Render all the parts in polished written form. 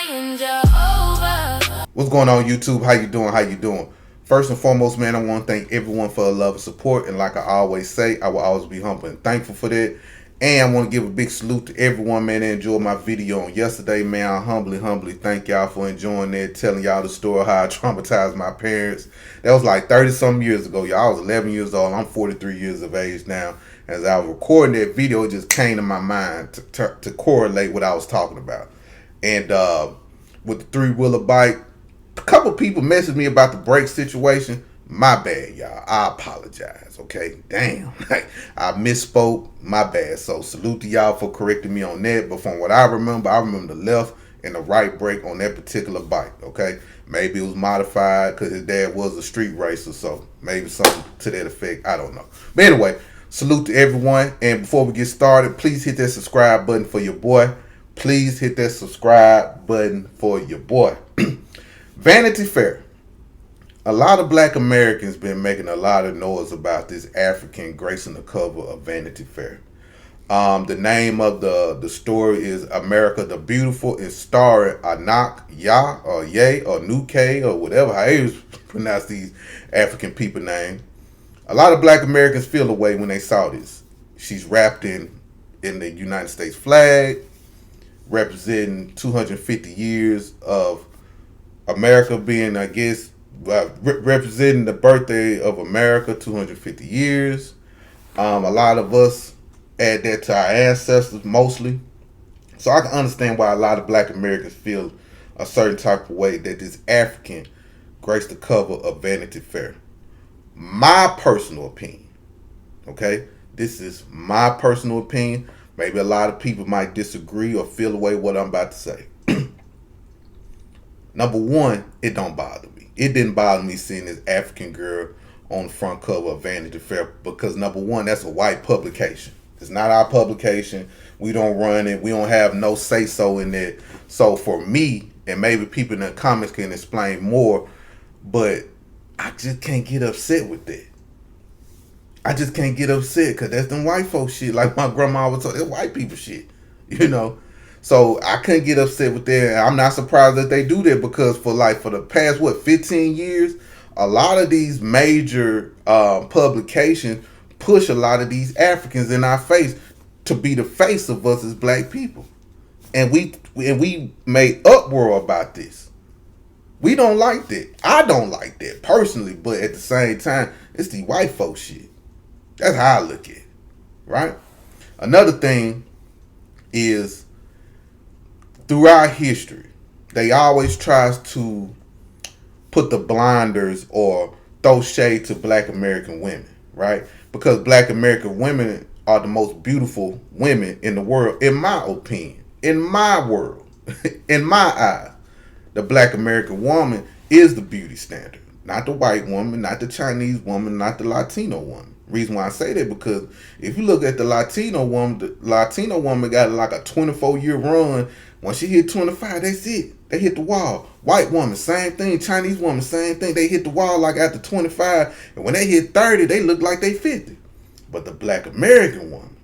saying Jehovah. What's going on, YouTube? How you doing? How you doing? First and foremost, man, I want to thank everyone for the love and support. And like I always say, I will always be humble and thankful for that. And I want to give a big salute to everyone, man, that enjoyed my video on yesterday, man. I humbly thank y'all for enjoying that, telling y'all the story of how I traumatized my parents. That was like 30-some years ago, y'all. I was 11 years old. I'm 43 years of age now. As I was recording that video, it just came to my mind to correlate what I was talking about. And with the three-wheeler bike, a couple people messaged me about the brake situation. My bad, y'all. I apologize, okay? Damn. I misspoke. My bad. So salute to y'all for correcting me on that. But from what I remember the left and the right brake on that particular bike, okay? Maybe it was modified because his dad was a street racer, so maybe something to that effect. I don't know. But anyway, salute to everyone. And before we get started, please hit that subscribe button for your boy. Please hit that subscribe button for your boy. Vanity Fair. A lot of black Americans been making a lot of noise about this African gracing the cover of Vanity Fair. The name of the story is America the Beautiful. It's starring Anok Yai or Yai or Nuke or whatever, how you pronounce these African people names. A lot of black Americans feel the way when they saw this. She's wrapped in the United States flag, representing 250 years of America being, I guess, representing the birthday of America, 250 years. A lot of us add that to our ancestors mostly. So I can understand why a lot of black Americans feel a certain type of way that this African graced the cover of Vanity Fair. My personal opinion, okay? This is my personal opinion. Maybe a lot of people might disagree or feel away what I'm about to say. Number one, it don't bother me. It didn't bother me seeing this African girl on the front cover of Vanity Fair because, number one, that's a white publication. It's not our publication. We don't run it. We don't have no say-so in it. So for me, and maybe people in the comments can explain more, but I just can't get upset with that. I just can't get upset because that's them white folks shit. Like my grandma was talking, that's white people shit, you know. So I couldn't get upset with that. I'm not surprised that they do that because for the past 15 years, a lot of these major publications push a lot of these Africans in our face to be the face of us as black people, and we made uproar about this. We don't like that. I don't like that personally, but at the same time, it's the white folks shit. That's how I look at it, right? Another thing is, throughout history, they always tries to put the blinders or throw shade to black American women, right? Because black American women are the most beautiful women in the world, in my opinion, in my world, in my eyes. The black American woman is the beauty standard, not the white woman, not the Chinese woman, not the Latino woman. Reason why I say that because if you look at the Latino woman got like a 24-year run. Once she hit 25, that's it. They hit the wall. White woman, same thing. Chinese woman, same thing. They hit the wall like after 25. And when they hit 30, they look like they 50. But the black American woman,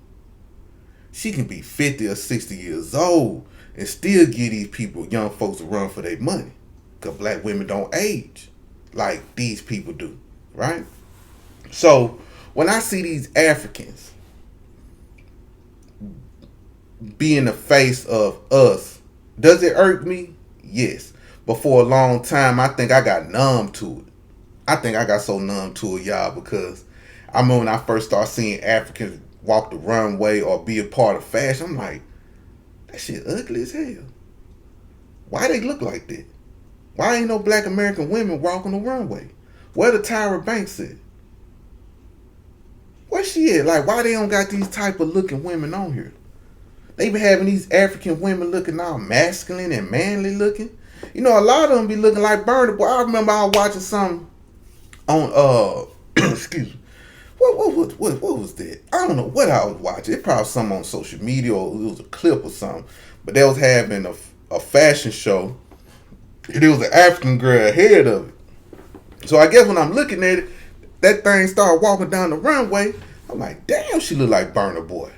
she can be 50 or 60 years old and still give these people, young folks, a run for their money. Because black women don't age like these people do, right? So when I see these Africans being the face of us, does it irk me? Yes. But for a long time, I think I got numb to it. I think I got so numb to it, y'all, because I remember when I first started seeing Africans walk the runway or be a part of fashion, I'm like, that shit ugly as hell. Why they look like that? Why ain't no black American women walking the runway? Where the Tyra Banks at? Where she at? Like, why they don't got these type of looking women on here? They be having these African women looking all masculine and manly looking. You know, a lot of them be looking like Burna Boy. I remember I was watching something on excuse me. What was that? I don't know what I was watching. It probably something on social media or it was a clip or something. But they was having a fashion show. And there was an African girl ahead of it. So I guess when I'm looking at it, that thing started walking down the runway. I'm like, damn, she look like Burna Boy.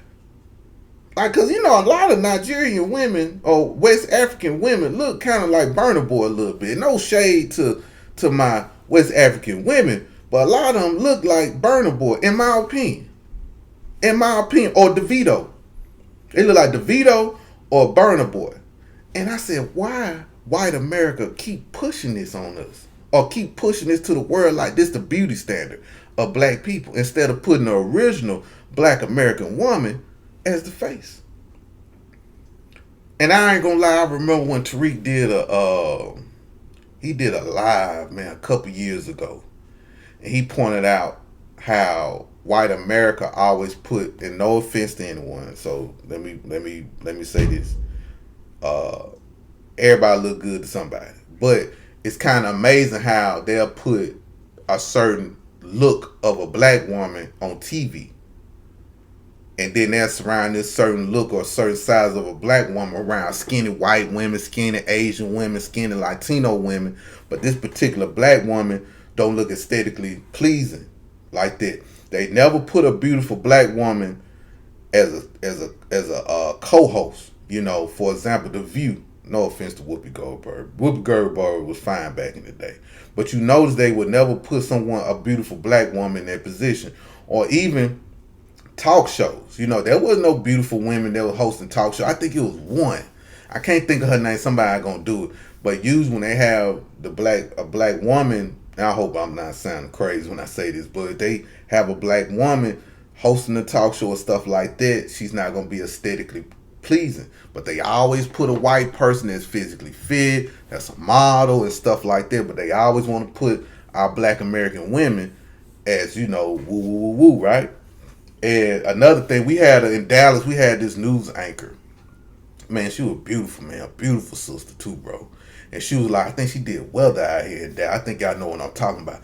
Like, cause you know a lot of Nigerian women or West African women look kind of like Burna Boy a little bit. No shade to my West African women, but a lot of them look like Burna Boy, in my opinion. In my opinion, or DeVito. They look like DeVito or Burna Boy. And I said, why white America keep pushing this on us? Or keep pushing this to the world like this the beauty standard of black people instead of putting the original black American woman as the face. And I ain't gonna lie, I remember when Tariq did a live, man, a couple years ago. And he pointed out how white America always put, and no offense to anyone, so let me say this. Everybody look good to somebody. But it's kind of amazing how they'll put a certain look of a black woman on TV. And then they'll surround this certain look or certain size of a black woman around skinny white women, skinny Asian women, skinny Latino women. But this particular black woman don't look aesthetically pleasing like that. They never put a beautiful black woman as a co-host. You know, for example, The View. No offense to Whoopi Goldberg. Whoopi Goldberg was fine back in the day. But you notice they would never put a beautiful black woman in that position. Or even talk shows. You know, there was no beautiful women that were hosting talk shows. I think it was one. I can't think of her name. Somebody gonna do it. But usually when they have a black woman, and I hope I'm not sounding crazy when I say this, but if they have a black woman hosting a talk show or stuff like that, she's not gonna be aesthetically pleasing. But they always put a white person that's physically fit, that's a model and stuff like that. But they always want to put our black American women as, you know, woo woo woo woo, right? And another thing, in Dallas, we had this news anchor. Man, she was beautiful, man. A beautiful sister too, bro. And she was like, I think she did weather out here in Dallas. I think y'all know what I'm talking about.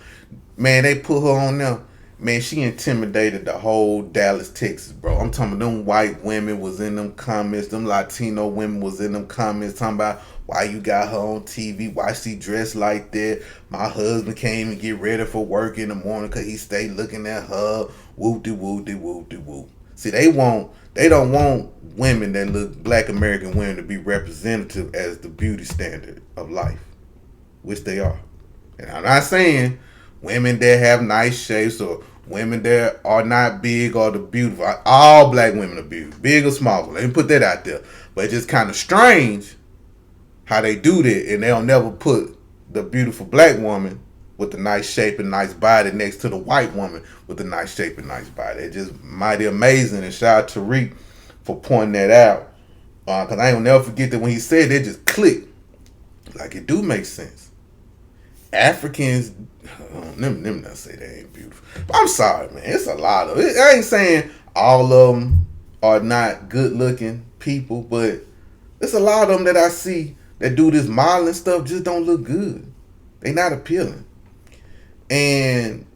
Man, they put her on there. Man, she intimidated the whole Dallas, Texas, bro. I'm talking about them white women was in them comments. Them Latino women was in them comments talking about why you got her on TV, why she dressed like that. My husband can't even get ready for work in the morning because he stayed looking at her. Whoop-de-whoop-de-whoop-de-whoop. See, they don't want women that look black American women to be representative as the beauty standard of life, which they are. And I'm not saying women that have nice shapes or women that are not big or the beautiful. All black women are beautiful, big or small. Let me put that out there. But it's just kind of strange how they do that, and they'll never put the beautiful black woman with the nice shape and nice body next to the white woman with the nice shape and nice body. It's just mighty amazing. And shout out to Tariq for pointing that out. Because I ain't never forget that when he said it just clicked. Like, it do make sense. Africans, let me not say they ain't beautiful. But I'm sorry, man. It's a lot of it. I ain't saying all of them are not good looking people, but there's a lot of them that I see that do this modeling stuff just don't look good. They not appealing. And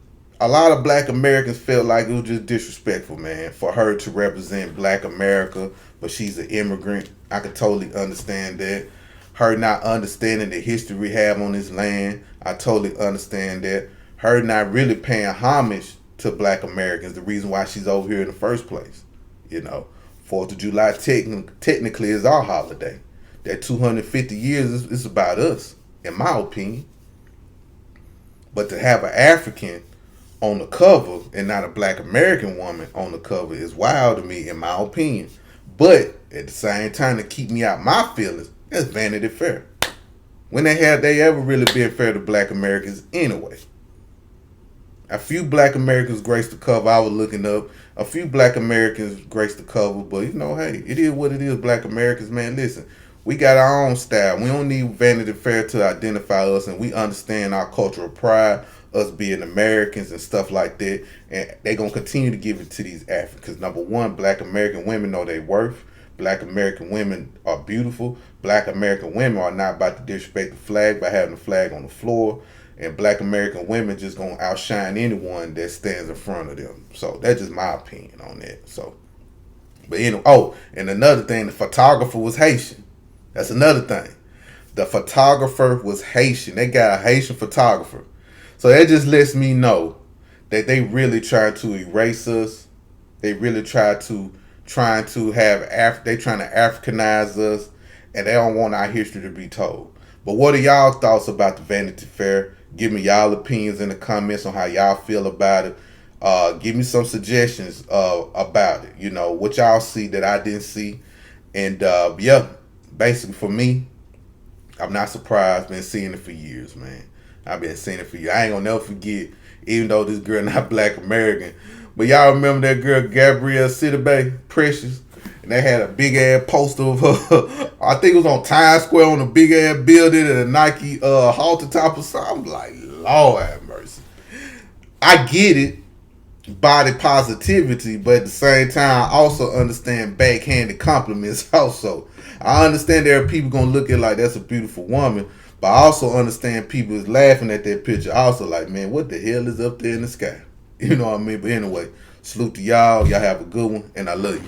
a lot of black Americans felt like it was just disrespectful, man, for her to represent black America, but she's an immigrant. I could totally understand that. Her not understanding the history we have on this land, I totally understand that. Her not really paying homage to black Americans, the reason why she's over here in the first place. You know, 4th of July technically is our holiday. That 250 years is about us, in my opinion. But to have an African on the cover and not a black American woman on the cover is wild to me, in my opinion. But at the same time, to keep me out my feelings, that's Vanity Fair. When have they ever really been fair to black Americans anyway? A few black Americans graced the cover. I was looking up. A few black Americans graced the cover. But, you know, hey, it is what it is, black Americans, man. Listen, we got our own style. We don't need Vanity Fair to identify us, and we understand our cultural pride, us being Americans and stuff like that. And they're going to continue to give it to these Africans. Number one, black American women know their worth. Black American women are beautiful. Black American women are not about to disrespect the flag by having the flag on the floor. And black American women just going to outshine anyone that stands in front of them. So that's just my opinion on that. So, but anyway, and another thing, the photographer was Haitian. That's another thing. The photographer was Haitian. They got a Haitian photographer. So that just lets me know that they really try to erase us. They really try to trying to they trying to Africanize us, and they don't want our history to be told. But what are y'all thoughts about the Vanity Fair? Give me y'all opinions in the comments on how y'all feel about it. Give me some suggestions about it. You know, what y'all see that I didn't see. And yeah, basically for me, I'm not surprised. Been seeing it for years, man. I've been seeing it for years. I ain't gonna never forget, even though this girl not Black American. But y'all remember that girl Gabrielle Sidibe, Precious? And they had a big ass poster of her. I think it was on Times Square on a big ass building at a Nike halter top or something. I'm like, Lord have mercy. I get it, body positivity, but at the same time, I also understand backhanded compliments also. I understand there are people gonna look at it like that's a beautiful woman, but I also understand people is laughing at that picture. Also like, man, what the hell is up there in the sky? You know what I mean? But anyway, salute to y'all. Y'all have a good one, and I love you.